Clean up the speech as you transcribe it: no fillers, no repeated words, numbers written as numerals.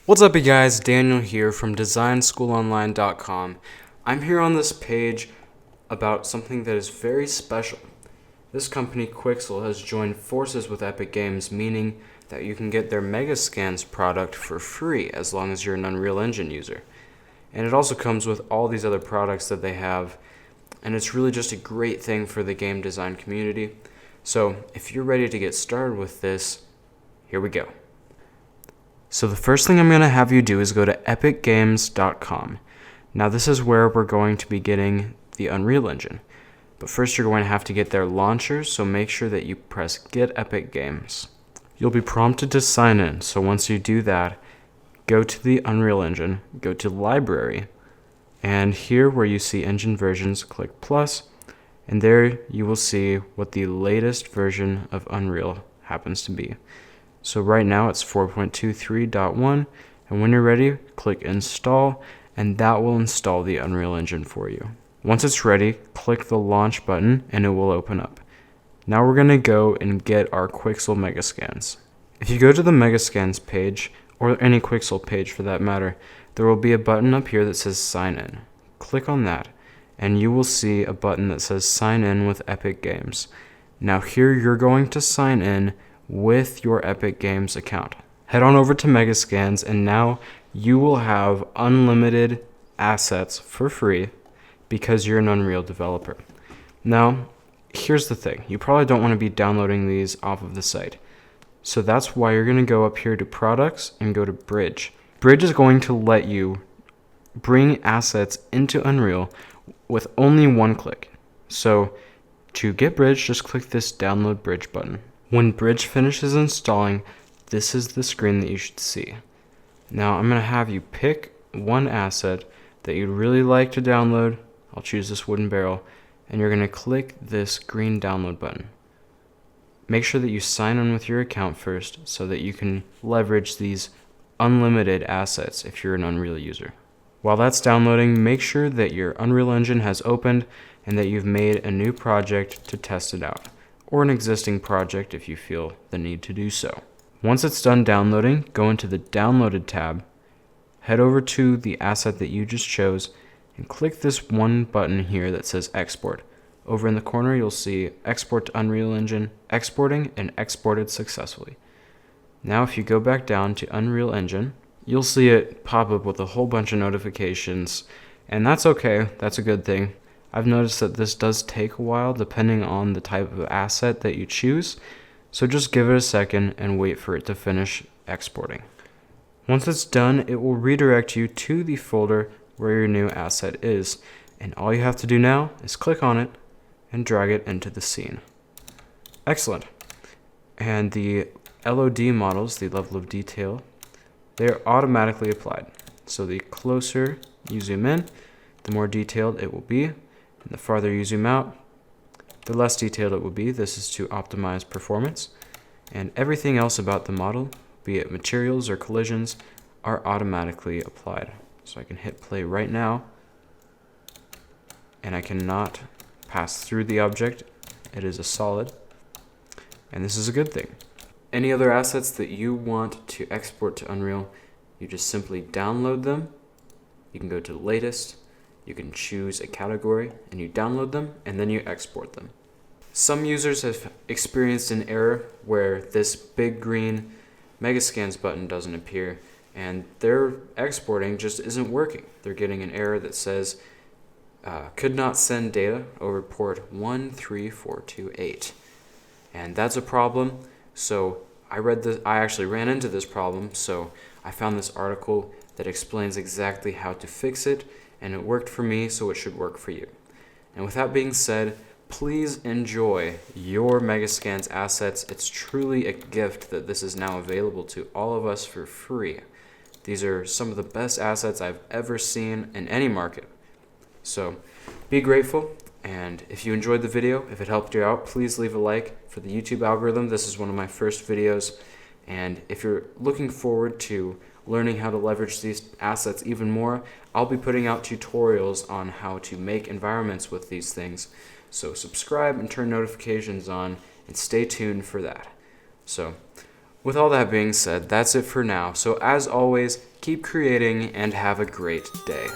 What's up, you guys? Daniel here from designschoolonline.com. I'm here on this page about something that is very special. This company, Quixel, has joined forces with Epic Games, meaning that you can get their Megascans product for free as long as you're an Unreal Engine user. And it also comes with all these other products that they have, and it's really just a great thing for the game design community. So if you're ready to get started with this, here we go. So the first thing I'm going to have you do is go to epicgames.com. Now this is where we're going to be getting the Unreal Engine. But first you're going to have to get their launcher, so make sure that you press Get Epic Games. You'll be prompted to sign in, so once you do that, go to the Unreal Engine, go to Library, and here where you see Engine Versions, click Plus, and there you will see what the latest version of Unreal happens to be. So right now it's 4.23.1, and when you're ready, click Install, and that will install the Unreal Engine for you. Once it's ready, click the Launch button, and it will open up. Now we're going to go and get our Quixel Megascans. If you go to the Megascans page, or any Quixel page for that matter, there will be a button up here that says Sign In. Click on that, and you will see a button that says Sign In with Epic Games. Now here you're going to sign in with your Epic Games account. Head on over to Megascans, and now you will have unlimited assets for free because you're an Unreal developer. Now, here's the thing. You probably don't want to be downloading these off of the site. So that's why you're going to go up here to Products and go to Bridge. Bridge is going to let you bring assets into Unreal with only one click. So to get Bridge, just click this Download Bridge button. When Bridge finishes installing, this is the screen that you should see. Now I'm going to have you pick one asset that you'd really like to download. I'll choose this wooden barrel, and you're going to click this green download button. Make sure that you sign in with your account first so that you can leverage these unlimited assets if you're an Unreal user. While that's downloading, make sure that your Unreal Engine has opened and that you've made a new project to test it out, or an existing project if you feel the need to do so. Once it's done downloading, go into the Downloaded tab, head over to the asset that you just chose, and click this one button here that says Export. Over in the corner, you'll see Export to Unreal Engine, exporting, and exported successfully. Now if you go back down to Unreal Engine, you'll see it pop up with a whole bunch of notifications, and that's okay, that's a good thing. I've noticed that this does take a while depending on the type of asset that you choose, so just give it a second and wait for it to finish exporting. Once it's done, it will redirect you to the folder where your new asset is, and all you have to do now is click on it and drag it into the scene. Excellent. And the LOD models, the level of detail, they're automatically applied. So the closer you zoom in, the more detailed it will be. And the farther you zoom out, the less detailed it will be. This is to optimize performance. And everything else about the model, be it materials or collisions, are automatically applied. So I can hit play right now, and I cannot pass through the object. It is a solid, and this is a good thing. Any other assets that you want to export to Unreal, you just simply download them. You can go to Latest, you can choose a category, and you download them, and then you export them. Some users have experienced an error where this big green Megascans button doesn't appear, and their exporting just isn't working. They're getting an error that says, could not send data over port 13428. And that's a problem, so I actually ran into this problem, so I found this article that explains exactly how to fix it, and it worked for me, so it should work for you. And with that being said, please enjoy your Megascans assets. It's truly a gift that this is now available to all of us for free. These are some of the best assets I've ever seen in any market. So be grateful, and if you enjoyed the video, if it helped you out, please leave a like. For the YouTube algorithm, this is one of my first videos, and if you're looking forward to learning how to leverage these assets even more, I'll be putting out tutorials on how to make environments with these things. So subscribe and turn notifications on, and stay tuned for that. So with all that being said, that's it for now. So as always, keep creating, and have a great day.